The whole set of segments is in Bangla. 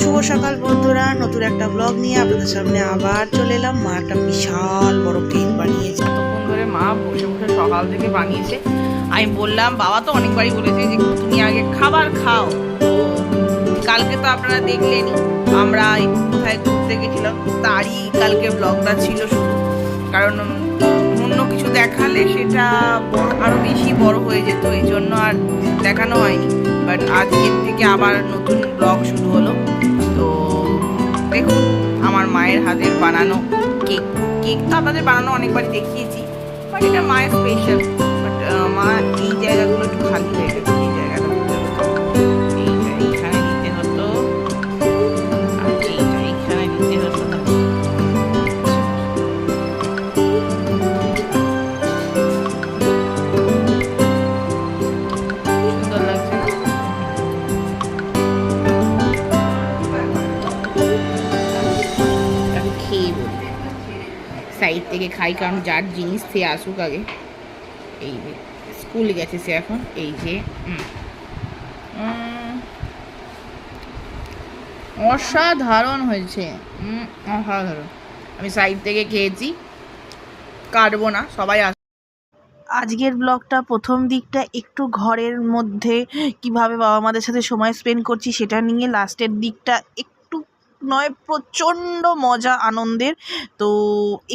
শুভ সকাল বন্ধুরা, নতুন একটা ব্লগ নিয়ে আপনাদের সামনে আবার চলে এলাম। মা একটা বিশাল বড় কেক বানিয়েছে। ততক্ষণ ধরে মা বসে বসে সকাল থেকে বানিয়েছে। আমি বললাম, বাবা তো অনেকবারই বলেছে যে তুমি আগে খাবার খাও। তো কালকে তো আপনারা দেখলেনই, আমরা কোথায় ঘুরতে গেছিলাম, তারই কালকে ব্লগটা ছিল শুধু। কারণ অন্য কিছু দেখালে সেটা আরো বেশি বড় হয়ে যেত, এই জন্য আর দেখানো হয়নি। বাট আজকের থেকে আবার নতুন ব্লগ শুরু হলো। তো দেখুন আমার মায়ের হাতের বানানো কেক। কেক তো আপনাদের বানানো অনেকবারই দেখিয়েছি, বাট এটা মায়ের স্পেশাল। বাট মা এই জায়গাগুলো একটু খালি হয়ে গেছে, এই জায়গাটা এইখানে দিতে হতো, আর এইটা এইখানে দিতে হতো না। সুন্দর লাগছে না? খেয়ে বলি সাইড থেকে খাই, কারণ যার জিনিস সে আসুক আগে। এই যে স্কুল গেছে সে এখন। এই যে অসাধারণ হয়েছে, অসাধারণ। আমি সাইড থেকে খেয়েছি, কাটবো না, সবাই আজকের ব্লগটা প্রথম দিকটা একটু ঘরের মধ্যে কিভাবে বাবা মাদের সাথে সময় স্পেন্ড করছি সেটা নিয়ে, লাস্টের দিকটা একটু নয় প্রচণ্ড মজা আনন্দের। তো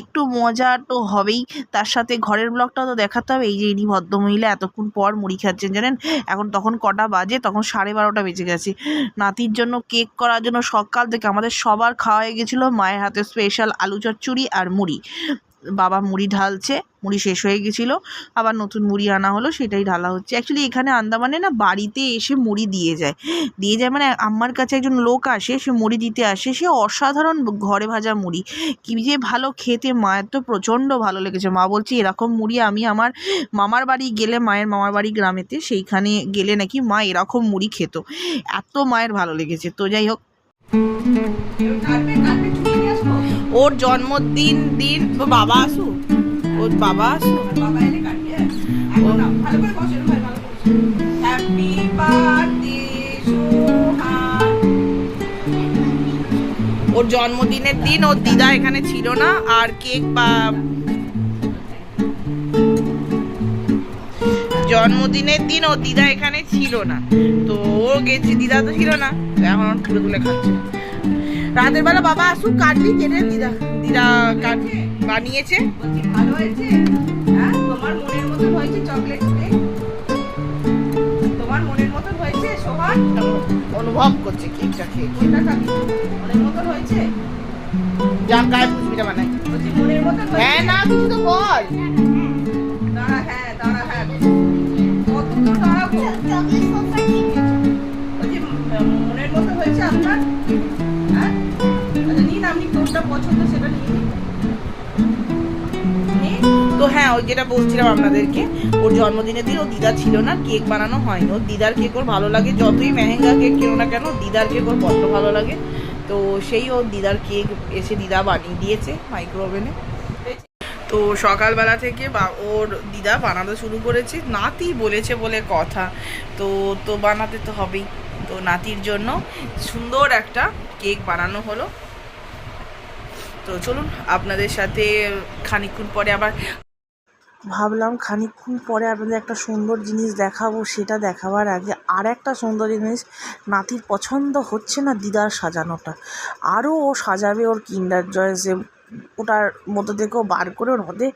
একটু মজা তো হবেই, তার সাথে ঘরের ব্লগটাও তো দেখাতে হবে। এই যে ইনি ভদ্রমহিলা এতক্ষণ পর মুড়ি খাচ্ছেন জানেন। এখন তখন কটা বাজে, তখন 12:30 বেজে গেছে। নাতির জন্য কেক করার জন্য সকাল থেকে আমাদের সবার খাওয়া হয়ে গেছিলো মায়ের হাতে স্পেশাল আলু চচ্চড়ি আর মুড়ি। বাবা মুড়ি ঢালছে, মুড়ি শেষ হয়ে গেছিলো, আবার নতুন মুড়ি আনা হলো, সেটাই ঢালা হচ্ছে। অ্যাকচুয়ালি এখানে আন্দামানে না বাড়িতে এসে মুড়ি দিয়ে যায় মানে আমার কাছে একজন লোক আসে, সে মুড়ি দিতে আসে, সে অসাধারণ ঘরে ভাজা মুড়ি, কী যে ভালো খেতে। মায়ের তো প্রচণ্ড ভালো লেগেছে। মা বলছে এরকম মুড়ি আমি আমার মামার বাড়ি গেলে, মায়ের মামার বাড়ি গ্রামেতে, সেইখানে গেলে নাকি মা এরকম মুড়ি খেত, এত মায়ের ভালো লেগেছে। তো যাই হোক, ওর জন্মদিন দিন বাবা আসুক, ওর বাবা আসুক, ওর জন্মদিনের দিন ওর দিদা এখানে ছিল না, আর কেক বা জন্মদিনের দিন ওর দিদা এখানে ছিল না, তো ও গেছে, দিদা তো ছিল না, এখন তুলে তুলে খাচ্ছে। রাতের বেলা বাবা আসুক, কাটলি কেটে দিদা দিদা কাট বানিয়েছে। ভালো হয়েছে, হ্যাঁ তোমার মনের মতো হয়েছে চকলেট কেক, তোমার মনের মতো হয়েছে সোহান, অনুভব করছে কেকটা খেয়ে। কোনটা খাবি? মনের মতো হয়েছে, যা গায়ে পুষ্পিটা বানাই। বলছি মনের মতো হয়েছে। হ্যাঁ না কিছু তো বল। দাঁড়া, হ্যাঁ দাঁড়া, হ্যাঁ কত তো দাঁড়াবো। চকলেট সোফা ঠিক আছে, বলছি মনের মতো হয়েছে আপনার। হ্যাঁ আচ্ছা নিন, আপনি কোনটা পছন্দ সেটা নিয়ে নিন। তো হ্যাঁ, ওই যেটা বলছিলাম আপনাদেরকে, ওর জন্মদিনের দিন ওর দিদা ছিল না, কেক বানানো হয়নি। ওর দিদার কেক ওর ভালো লাগে, যতই মেহেঙ্গা কেক কেনো না কেন দিদার কেক ওর বড্ড ভালো লাগে। তো সেই ওর দিদার কেক এসে দিদা বানিয়ে দিয়েছে মাইক্রো ওভেনে। তো সকালবেলা থেকে ওর দিদা বানাতে শুরু করেছে, নাতি বলেছে বলে কথা, তো তো বানাতে তো হবেই। তো নাতির জন্য সুন্দর একটা কেক বানানো হলো। তো চলুন আপনাদের সাথে খানিকক্ষণ পরে আবার ভাবলাম খানিকক্ষণ পরে আপনাদের একটা সুন্দর জিনিস দেখাবো, সেটা দেখাবার আগে আর একটা সুন্দর জিনিস নাতির পছন্দ হচ্ছে না দিদার সাজানোটা, আরও ও সাজাবে ওর কিন্ডার জয়সে, ওটার মধ্যে থেকেও বার করে ওর মধ্যে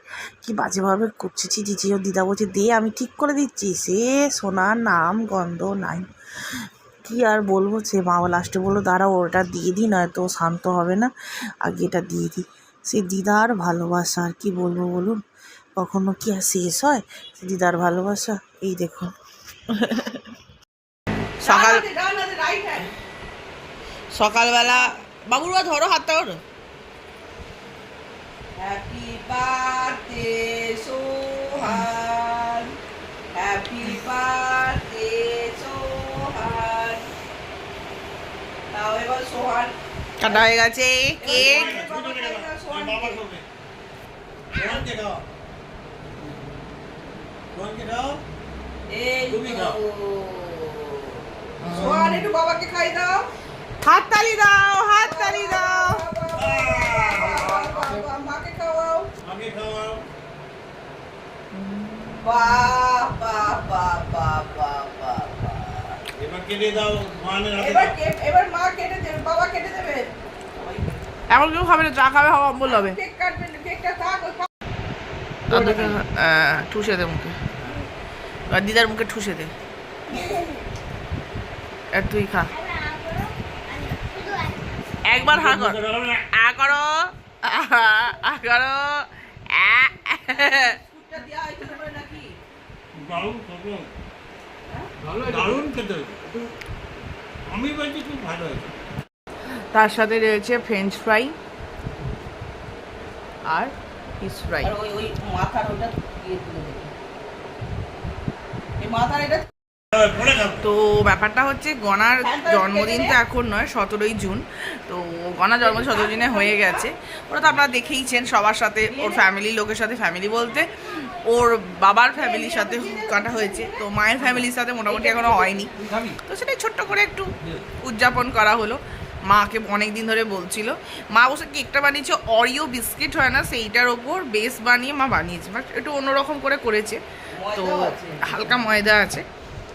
কি বাজেভাবে করছে। চিচি ওর দিদা বলছে দে আমি ঠিক করে দিচ্ছি, সে সোনার নাম গন্ধ নাই। কি আর বলবো, সে মা লাস্টে বললো দাঁড়া ওটা দিয়ে দিই, নয়তো শান্ত হবে না, আগে এটা দিয়ে দিই। সে দিদার ভালোবাসা আর কি বলবো বলুন, কখনো কি আর শেষ হয় সে দিদার ভালোবাসা। এই দেখুন সকালবেলা বাবুরা ধরো হাতটা ওর। হ্যাপি বার্থডে সোহান, হ্যাপি বার্থডে সোহান। তাও এবার সোহান কাটা হয়ে গেছে কেক। এই সোহান একটু বাবাকে খাই দাও। হাততালি দাও, হাততালি দাও। মাকে খাওয়াও। আগে খাওয়াও। বাহ বাহ বাহ বাহ বাহ বাহ বাহ। এবার কেটে দাও মানের হাতে এবার মা কেটে দেবে, বাবা কেটে দেবে। এখন কেউ খাবে না, চা খাবে, খাওয়া অম্বল হবে। কেক কাটবে, কেকটা থাক, ওই খা- দাদুকে ঠুসে দে মুখে, আর দিদার মুখে ঠুসে দে, আর তুই খা। একবার হা কর, আ করো, আ করো, দুধটা দেওয়া হয়েছিল বলে নাকি? দারুণ খেতে দারুণ খেতে আমি বলছি খুব ভালো হয়েছে। তার সাথে রয়েছে ফ্রেঞ্চ ফ্রাই আর ফিশ ফ্রাই। আর ওই মাথার ওটা দিয়ে তুলে দেবে। এই মাথার এটা পরে খাবো। তো ব্যাপারটা হচ্ছে গনার জন্মদিন তো এখন নয়, 17ই জুন। তো গনার জন্মদিন 17 জুনে হয়ে গেছে। ওরা তো আপনারা দেখেইছেন সবার সাথে, ওর ফ্যামিলির লোকের সাথে, ফ্যামিলি বলতে ওর বাবার ফ্যামিলির সাথে কাটা হয়েছে। তো মায়ের ফ্যামিলির সাথে মোটামুটি এখনো হয়নি, তো সেটাই ছোট্ট করে একটু উদযাপন করা হলো। মাকে অনেক দিন ধরে বলছিল, মা বসে কেকটা বানিয়েছে অরিও বিস্কিট হয় না, সেইটার ওপর বেস বানিয়ে মা বানিয়েছে, বাট একটু অন্যরকম করে করেছে। তো হালকা ময়দা আছে,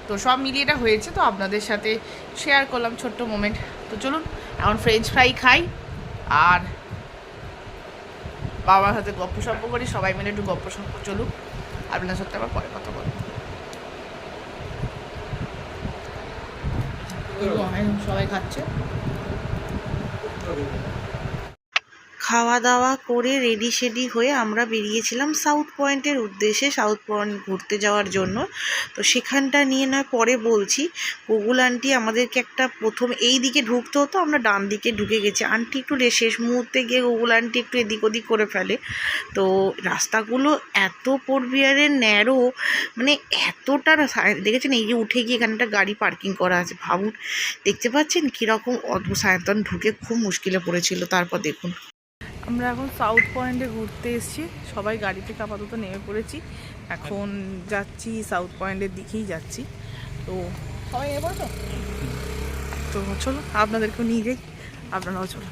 তো সব মিলিয়ে এটা হয়েছে। তো আপনাদের সাথে শেয়ার করলাম ছোট্ট মোমেন্ট। তো চলুন এখন ফ্রেঞ্চ ফ্রাই খাই আর বাবার সাথে গপ্প সপ্প করি, সবাই মিলে একটু গপ্প সপ্প চলুক। আপনার সাথে আবার পরে কথা বলবো। সবাই খাচ্ছে। খাওয়া দাওয়া করে রেডি শেডি হয়ে আমরা বেরিয়েছিলাম সাউথ পয়েন্টের উদ্দেশ্যে, সাউথ পয়েন্ট ঘুরতে যাওয়ার জন্য। তো সেখানটা নিয়ে নয় পরে বলছি। গুগল আন্টি আমাদেরকে একটা প্রথম এই দিকে ঢুকতে হতো, আমরা ডান দিকে ঢুকে গেছি। আন্টি একটু শেষ মুহূর্তে গিয়ে গুগল আন্টি একটু এদিক ওদিক করে ফেলে। তো রাস্তাগুলো এত পোরবিয়ারের ন্যারো, মানে এতটা দেখেছেন, এই যে উঠে গিয়ে এখানটা গাড়ি পার্কিং করা আছে, ভাবুন, দেখতে পাচ্ছেন কীরকম অদ্ভুত। সায়ন্তন ঢুকে খুব মুশকিলে পড়েছিল। তারপর দেখুন আমরা এখন সাউথ পয়েন্টে ঘুরতে এসেছি, সবাই গাড়ি থেকে আপাতত নেমে পড়েছি। এখন যাচ্ছি সাউথ পয়েন্টের দিকেই যাচ্ছি। তো সবাই নেমে পড়ো, তো চলো আপনাদেরকেও নিয়ে যাই, আপনারাও চলো।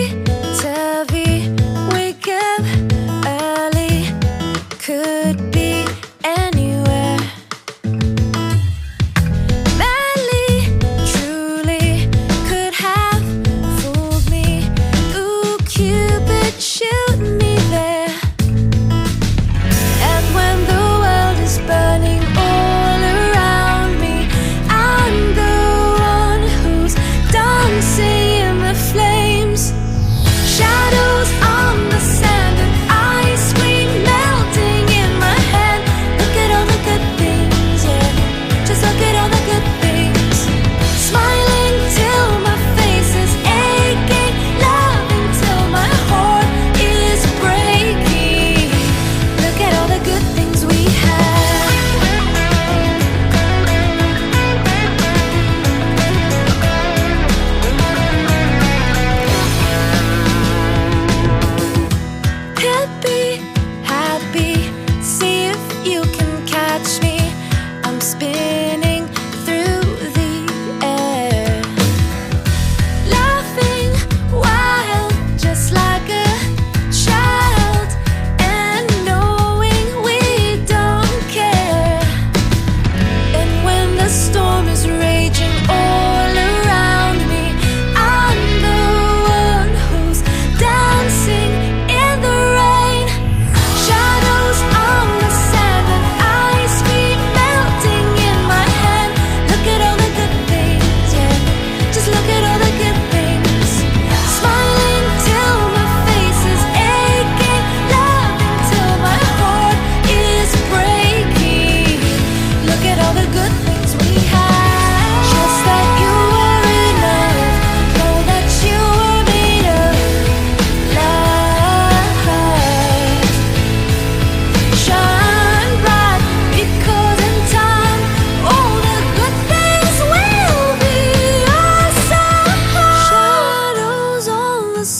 Topsy-turvy, wake up early, could be anywhere. Madly, truly, could have fooled me. Ooh, Cupid, shoot me there. And when the world is burning all around me, I'm the one who's dancing in the flames.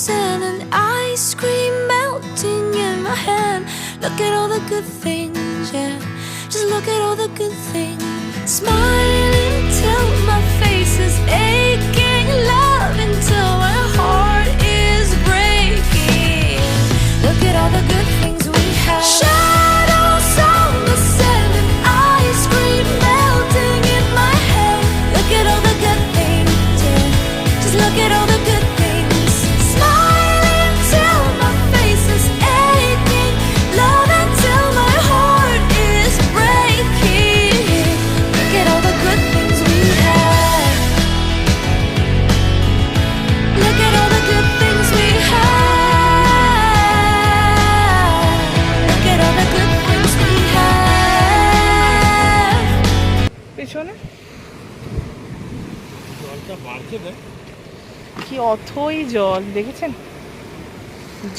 sand and ice cream melting in my hand. Look at all the good things, yeah. Just look at all the good things. Smiling till my face is aching, love until my heart is breaking. Look at all the good things we have. Shadows on the sand and ice cream melting in my head. Look at all the good things, yeah. Just look at all the good things. Smiling till my face is aching, love until my heart is breaking. Look at all the good things we have. Look at all the good things we have. Look at all the good things we have. পেছনে জলটা বাড়ছে দেখ। কি অথই জল, দেখেছেন?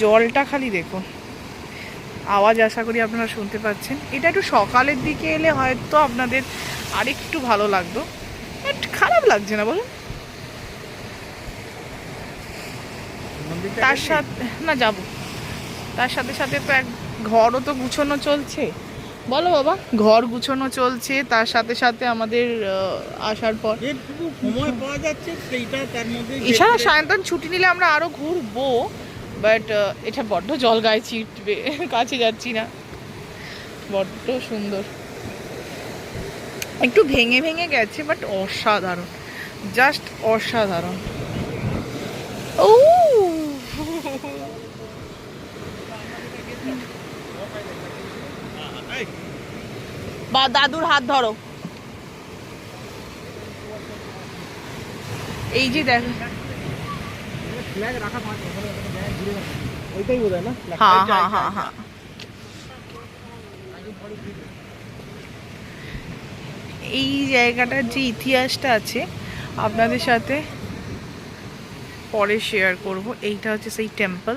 জলটা খালি দেখুন, আওয়াজ আশা করি আপনারা শুনতে পাচ্ছেন। এটা একটু সকালের দিকে এলে হয়তো আপনাদের আরেকটু ভালো লাগতো, বাট খারাপ লাগছে না বলুন। তার সাথে না যাবো, তার সাথে সাথে তো এক ঘরও তো গুছানো চলছে, বলো বাবা, ঘর গুছানো চলছে, তার সাথে সাথে আমাদের আসার পর যেটুকু সময় পাওয়া যাচ্ছে সেইটা তার মধ্যে এছাড়া সায়ন্তন ছুটি নিলে আমরা আরো ঘুরবো, বাট এটা বড্ড জল গায়ে ছিটবে, কাছে যাচ্ছি না। বড্ড সুন্দর, একটু ভেঙে ভেঙে গেছে, বাট অসাধারণ, জাস্ট অসাধারণ। ও বা দাদুর হাত ধরো, এই যে দেখো, ওইটাই বোধহয় না। হ্যাঁ হ্যাঁ হ্যাঁ হ্যাঁ, এই জায়গাটার যে ইতিহাসটা আছে আপনাদের সাথে পরে শেয়ার করব। এইটা হচ্ছে সেই টেম্পল,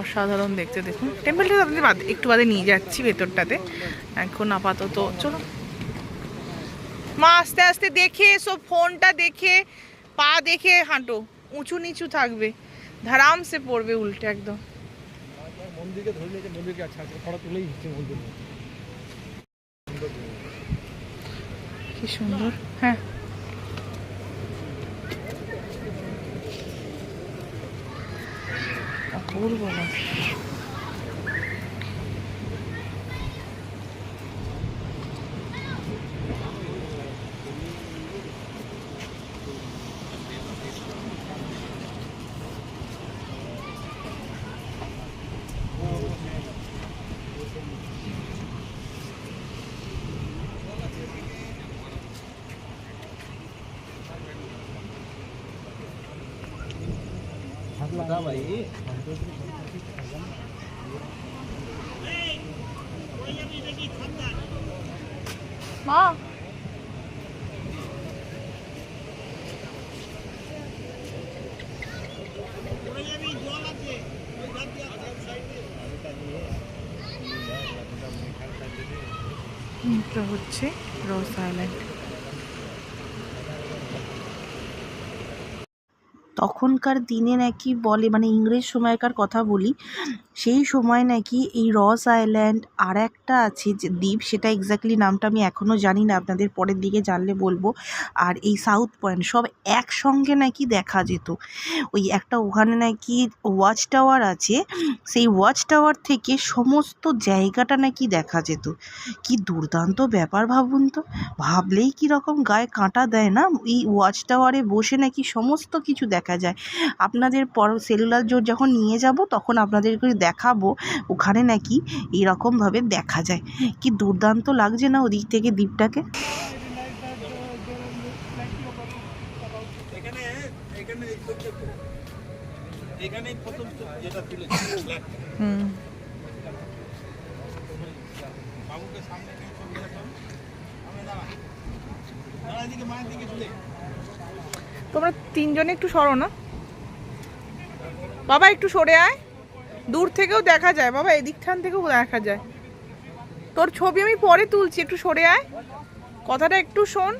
অসাধারণ দেখতে। দেখুন টেম্পলটা আপনাদের একটু বাদে নিয়ে যাচ্ছি ভেতরটাতে, এখন আপাতত চলো মা, আস্তে আস্তে দেখে এসো, ফোনটা দেখে পা দেখে হাঁটো, উঁচু নিচু থাকবে, ধারাম সে পড়বে উল্টে একদম। মন্দিরকে ধরে নিয়েছে, মন্দিরকে আচ্ছা ফটো তুলেই হচ্ছে মন্দির। কি সুন্দর, হ্যাঁ অপূর্ব না? মা এটা হচ্ছে রস আইল্যান্ড। তখনকার দিনে নাকি বলে, মানে ইংরেজ সময়কার কথা বলি, সেই সময় নাকি এই রস আইল্যান্ড আর একটা আছে যে দ্বীপ, সেটা এক্স্যাক্টলি নামটা আমি এখনও জানি না, আপনাদের পরের দিকে জানলে বলবো। আর এই সাউথ পয়েন্ট সব একসঙ্গে নাকি দেখা যেত। ওই একটা ওখানে নাকি ওয়াচ টাওয়ার আছে, সেই ওয়াচ টাওয়ার থেকে সমস্ত জায়গাটা নাকি দেখা যেত। কি দুর্দান্ত ব্যাপার ভাবুন তো, ভাবলেই কীরকম গায়ে কাঁটা দেয় না? এই ওয়াচ টাওয়ারে বসে নাকি সমস্ত কিছু দেখা যায়। আপনাদের সেলুলার জোট যখন নিয়ে যাব তখন আপনাদেরকে দেখাবো, ওখানে নাকি এইরকমভাবে দেখা যায়। কি দুর্দান্ত লাগছে না ওদিক থেকে দ্বীপটাকে? এখানে প্রথম যেটা তুলেছে বাবুকে সামনে নিয়ে ছবি দেখাও, আমরা দাঁড়া এদিকে মায়ের দিকে চলে। তোমরা তিনজনে একটু সরো না বাবা, একটু সরে আয়, দূর থেকেও দেখা যায় বাবা, এদিকখান থেকেও দেখা যায়। তোর ছবি আমি পরে তুলছি, একটু সরে আয়, কথাটা একটু শোন।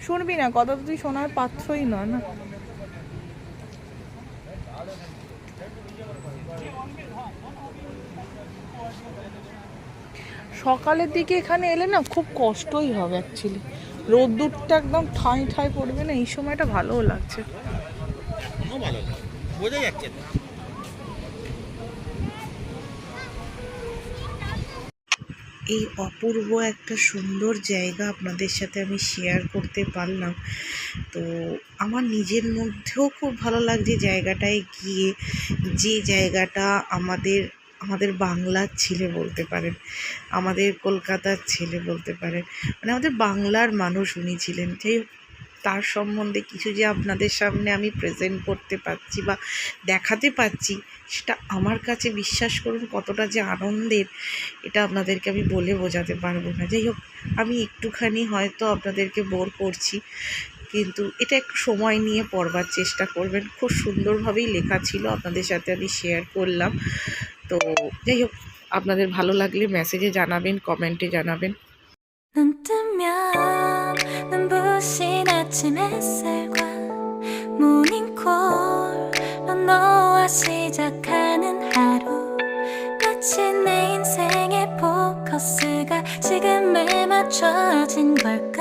শুনবি না কথা তো, তুই শোনার পাত্রই নয় না। সকালের দিকে এখানে এলে না খুব কষ্টই হবে অ্যাকচুয়ালি, রোদ্দুরটা একদম ঠাঁই ঠাঁই পড়বে না, এই সময়টা ভালোও লাগছে। ভালো বোঝা যাচ্ছে না। এই অপূর্ব একটা সুন্দর জায়গা আপনাদের সাথে আমি শেয়ার করতে পারলাম। তো আমার নিজের মধ্যেও খুব ভালো লাগছে জায়গাটায় গিয়ে, যে জায়গাটা আমাদের বাংলার ছেলে বলতে পারেন, আমাদের কলকাতার ছেলে বলতে পারেন, মানে আমাদের বাংলার মানুষ উনি ছিলেন। যাই হোক, তার সম্বন্ধে কিছু যে আপনাদের সামনে আমি প্রেজেন্ট করতে পারছি বা দেখাতে পারছি, সেটা আমার কাছে বিশ্বাস করুন কতটা যে আনন্দের, এটা আপনাদেরকে আমি বলে বোঝাতে পারবো না। যাই হোক, আমি একটুখানি হয়তো আপনাদেরকে বোর করছি, কিন্তু এটা একটু সময় নিয়ে পড়বার চেষ্টা করবেন। খুব সুন্দরভাবেই লেখা ছিল, আপনাদের সাথে আমি শেয়ার করলাম। তো যাই হোক, আপনাদের ভালো লাগলে মেসেজে জানাবেন, কমেন্টে জানাবেন। 눈 뜨면 눈부신 아침 햇살과 모닝콜로 너와 시작하는 하루, 마치 내 인생의 포커스가 지금에 맞춰진 걸까.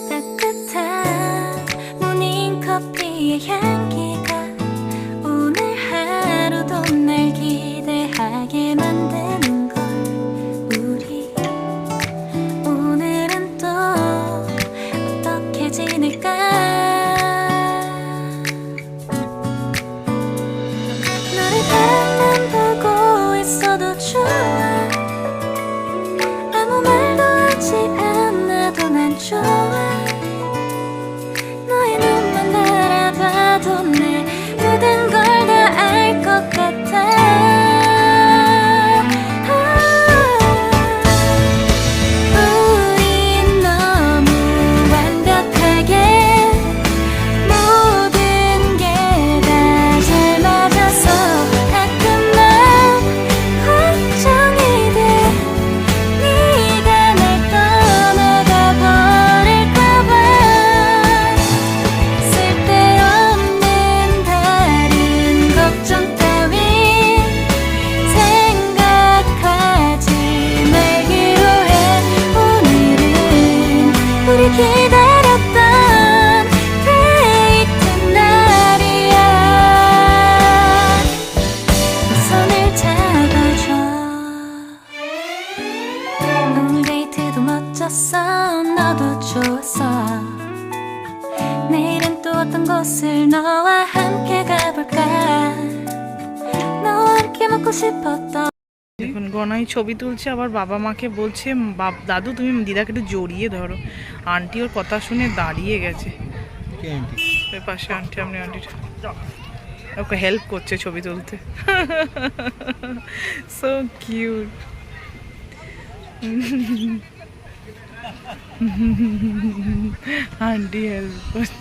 따뜻한 모닝커피의 향기가 오늘 하루도 날 기대하게 만드는 걸. 우리 오늘은 또 어떻게 지낼까. 너를 바라만 보고 있어도 좋아. 아무 말도 하지 않아도 난 좋아. 너의 눈만 바라봐도 내 모든 걸 다 알 것 같아. 우린 너무 완벽하게 모든 게 다 잘 맞아서 가끔 난 걱정이 돼. 네가 날 떠나가 버릴까 봐. 쓸데없는 다른 걱정 따윈 생각하지 말기로 해. 오늘은 우리 기다렸던 데이트 날이야. 손을 잡아줘. 오늘 데이트도 멋졌어. 너도 좋았어. 내일은 또 어떤 곳을 너와 함께 가볼까. 너와 함께 먹고 싶었던 দেখুন গনাই ছবি তুলছে, আবার বাবা মাকে বলছে দাদু তুমি দিদাকে একটু জড়িয়ে ধরো। আন্টি ওর কথা শুনে দাঁড়িয়ে গেছে। ওই পাশে আন্টি, আপনি আন্টিটা ওকে হেল্প করছে ছবি তুলতে। So cute. আন্টি হেল্প করছে।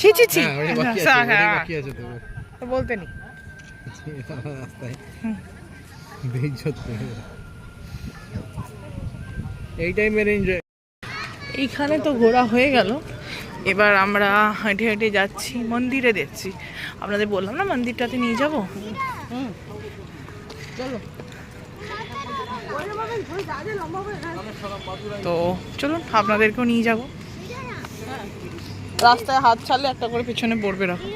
ছি ছি ছি, বলতে নি। এইটাই মেরে এনজয়। এইখানে তো ঘোরা হয়ে গেল, এবার আমরা হেঁটে হেঁটে যাচ্ছি মন্দিরে। দেখছি আপনাদের বললাম না মন্দিরটাতে নিয়ে যাব। তো চলুন আপনাদেরকেও নিয়ে যাব। রাস্তায় হাত ছাড়লে একটা করে পিছনে পড়বে। রাখো,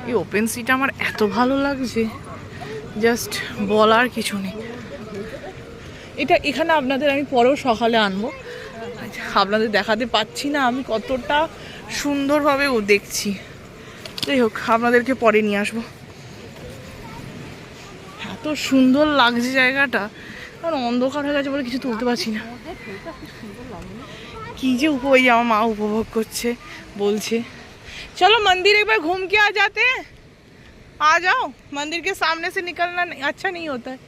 এই ওপেন সিটা আমার এত ভালো লাগছে, জাস্ট বলার কিছু নেই। এটা এখানে আপনাদের আমি পরেও সকালে আনবো, আপনাদের দেখাতে পাচ্ছি না আমি কতটা সুন্দরভাবে ও দেখছি। যাই হোক, আপনাদেরকে পরে নিয়ে আসবো। এত সুন্দর লাগছে জায়গাটা, কারণ অন্ধকার হয়ে গেছে বলে কিছু তুলতে পারছি না। কি যে ওই আমার মা উপভোগ করছে, বলছে चलो मंदिर एक बार घूम के आ जाते हैं। आ जाओ, मंदिर के सामने से निकलना अच्छा नहीं होता है।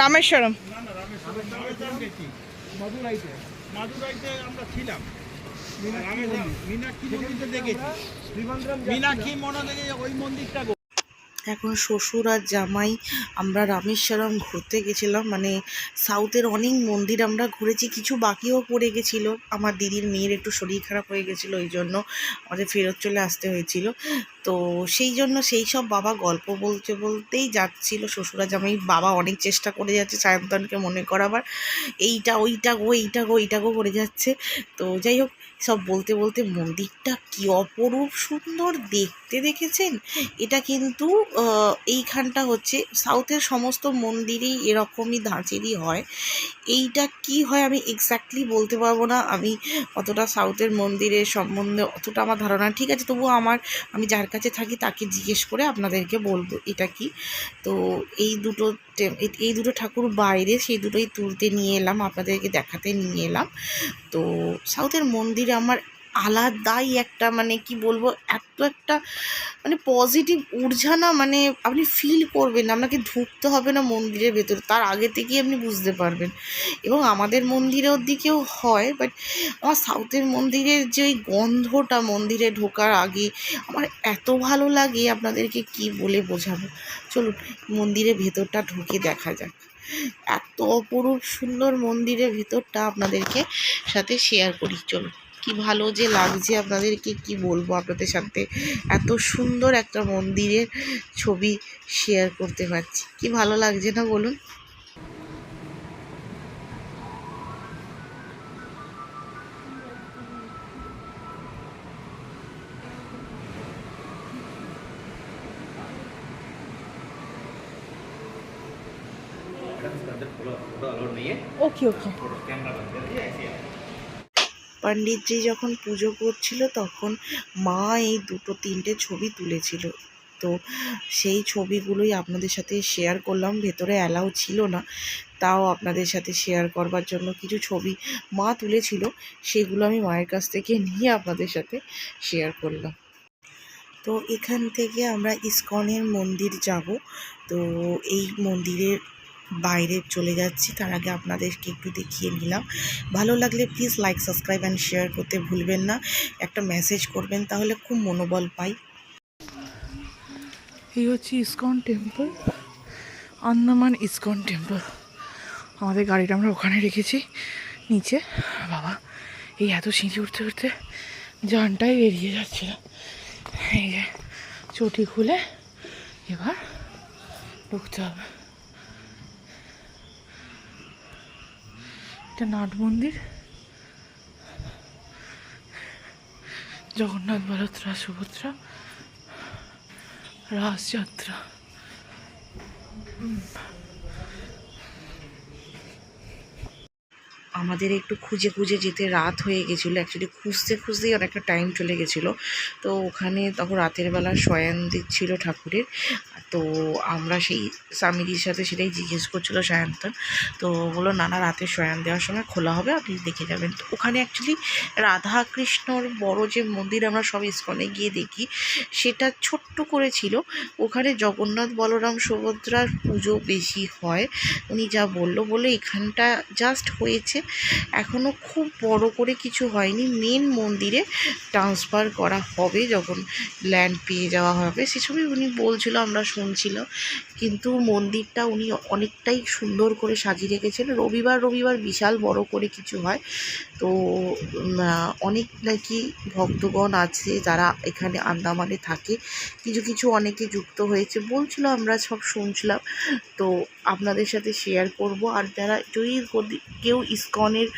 রামেশ্বরম মাদুরাইতে আমরা ছিলাম। মীনাক্ষী মন্দির তো দেখেছি, মীনাক্ষী মন্দিরে ওই মন্দিরটা। এখন শ্বশুর আর জামাই আমরা রামেশ্বরম ঘুরতে গেছিলাম, মানে সাউথের অনেক মন্দির আমরা ঘুরেছি, কিছু বাকিও পড়ে গেছিলো। আমার দিদির মেয়ের একটু শরীর খারাপ হয়ে গেছিলো, ওই জন্য আমাদের ফেরত চলে আসতে হয়েছিল। তো সেই জন্য সেই সব বাবা গল্প বলতে বলতেই যাচ্ছিল শ্বশুরা জামাই। বাবা অনেক চেষ্টা করে যাচ্ছে সায়ন্তনকে মনে করাবার, এইটা ওইটা গো এইটা গো এইটা গো করে যাচ্ছে। তো যাই হোক, সব বলতে বলতে মন্দিরটা কি অপরূপ সুন্দর দেখতে, দেখেছেন? এটা কিন্তু এইখানটা হচ্ছে সাউথের সমস্ত মন্দিরেই এরকমই ধাঁচেরই হয়। এইটা কি হয় আমি এক্স্যাক্টলি বলতে পারবো না, আমি অতটা সাউথের মন্দিরের সম্বন্ধে অতটা আমার ধারণা ঠিক আছে, তবুও আমি যার কাছে থাকি তাকে জিজ্ঞেস করে আপনাদেরকে বলবো এটা কি। তো এই দুটো ঠাকুর বাইরে, সেই দুটোই তুলতে নিয়ে এলাম, আপনাদেরকে দেখাতে নিয়ে এলাম। তো সাউথের মন্দিরে আমার আলাদাই একটা, মানে কি বলবো, এত একটা মানে পজিটিভ ঊর্জা না, মানে আপনি ফিল করবেন, আপনাকে ঢুকতে হবে না মন্দিরের ভেতরে, তার আগে থেকেই আপনি বুঝতে পারবেন। এবং আমাদের মন্দিরের দিকেও হয়, বাট আমার সাউথের মন্দিরের যে ওই গন্ধটা মন্দিরে ঢোকার আগে আমার এত ভালো লাগে, আপনাদেরকে কি বলে বোঝাবো। চলুন মন্দিরের ভেতরটা ঢুকে দেখা যাক। এত অপরূপ সুন্দর মন্দিরের ভিতরটা আপনাদেরকে সাথে শেয়ার করি। চলুন, কি ভালো যে লাগছে, আপনাদেরকে কি বলবো, আপনাদের সাথে এত সুন্দর একটা মন্দিরের ছবি শেয়ার করতে পারছি, কি ভালো লাগছে না বলুন। ওকে ওকে। পণ্ডিতজি যখন পুজো করছিল তখন মা এই 2-3টে ছবি তুলেছিল, তো সেই ছবিগুলোই আপনাদের সাথে শেয়ার করলাম। ভেতরে অ্যালাউ ছিল না, তাও আপনাদের সাথে শেয়ার করবার জন্য কিছু ছবি মা তুলেছিল, সেগুলো আমি মায়ের কাছ থেকে নিয়ে আপনাদের সাথে শেয়ার করলাম। তো এখান থেকে আমরা ইসকনের মন্দির যাব। তো এই মন্দিরের বাইরে চলে যাচ্ছি, তার আগে আপনাদেরকে একটু দেখিয়ে নিলাম। ভালো লাগলে please like, subscribe and share করতে ভুলবেন না, একটা মেসেজ করবেন, তাহলে খুব মনোবল পাই। এই হচ্ছে ISKCON temple, Andaman ISKCON temple. আমাদের গাড়িটা আমরা ওখানে রেখেছি নিচে। বাবা, এই এত সিঁড়ি উঠতে উঠতে জানটাই বেরিয়ে যাচ্ছিল। এই যে চটি খুলে এবার ঢুকতে হবে। এটা নাট মন্দির, জগন্নাথ বলভদ্র সুভদ্রা রাসযাত্রা। আমাদের একটু খুঁজে খুঁজে যেতে রাত হয়ে গেছিলো, অ্যাকচুয়ালি খুঁজতে খুঁজতেই অনেকটা টাইম চলে গেছিলো। তো ওখানে তখন রাতের বেলা শয়ান দিচ্ছিল ঠাকুরের, তো আমরা সেই স্বামীজির সাথে সেটাই জিজ্ঞেস করছিলো সায়ন্তন। তো বললো না না, রাতে শয়ান দেওয়ার সময় খোলা হবে, আপনি দেখে যাবেন। তো ওখানে অ্যাকচুয়ালি রাধা কৃষ্ণর বড় যে মন্দির আমরা সব ইসকনে গিয়ে দেখি, সেটা ছোট্ট করে ছিল। ওখানে জগন্নাথ বলরাম সুভদ্রার পুজো বেশি হয়, উনি যা বলে এখানটা জাস্ট হয়েছে, এখনও খুব বড় করে কিছু হয়নি। মেন মন্দিরে ট্রান্সফার করা হবে যখন ল্যান্ড পেয়ে যাওয়া হবে, সেসবই উনি বলছিল, আমরা শুনছিলাম। কিন্তু মন্দিরটা উনি অনেকটাই সুন্দর করে সাজিয়ে রেখেছেন। রবিবার বিশাল বড় করে কিছু হয়। তো অনেক নাকি ভক্তগণ আছে যারা এখানে আন্দামানে থাকে, কিছু অনেকে যুক্ত হয়েছে বলছিল, আমরা সব শুনছিলাম। তো আপনাদের সাথে শেয়ার করব। আর যারা যদি কেউ ইসকনের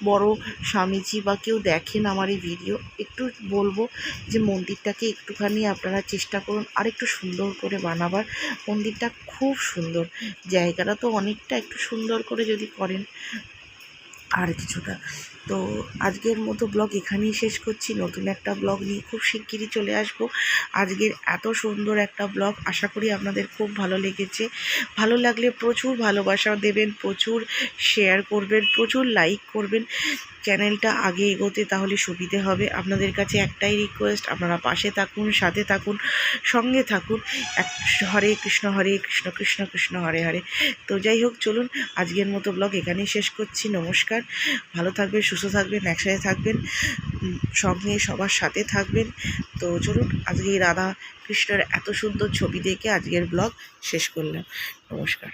বড় স্বামীজি বা কেউ দেখেন আমার এই ভিডিও, একটু বলবো যে মন্দিরটাকে একটুখানি আপনারা চেষ্টা করুন আর একটু সুন্দর করে বানাবার। মন্দিরটা খুব সুন্দর, জায়গাটা তো অনেকটা, একটু সুন্দর করে যদি করেন আর কিছুটা। তো আজকের মতো ব্লগ এখানেই শেষ করছি, নতুন একটা ব্লগ নিয়ে খুব শিগগিরই চলে আসব। আজকের এত সুন্দর একটা ব্লগ আশা করি আপনাদের খুব ভালো লেগেছে। ভালো লাগলে প্রচুর ভালোবাসা দেবেন, প্রচুর শেয়ার করবেন, প্রচুর লাইক করবেন। চ্যানেলটা আগে এগোতে তাহলে সুবিধে হবে। আপনাদের কাছে একটাই রিকোয়েস্ট, আপনারা পাশে থাকুন, সাথে থাকুন, সঙ্গে থাকুন। হরে কৃষ্ণ কৃষ্ণ কৃষ্ণ হরে হরে। তো যাই হোক, চলুন আজকের মতো ব্লগ এখানেই শেষ করছি। নমস্কার, ভালো থাকবে, সুস্থ থাকবেন, একসাথে থাকবেন, সঙ্গে সবার সাথে থাকবেন। তো চলুন আজকে এই রাধা কৃষ্ণের এত সুন্দর ছবি দেখে আজকের ব্লগ শেষ করলাম। নমস্কার।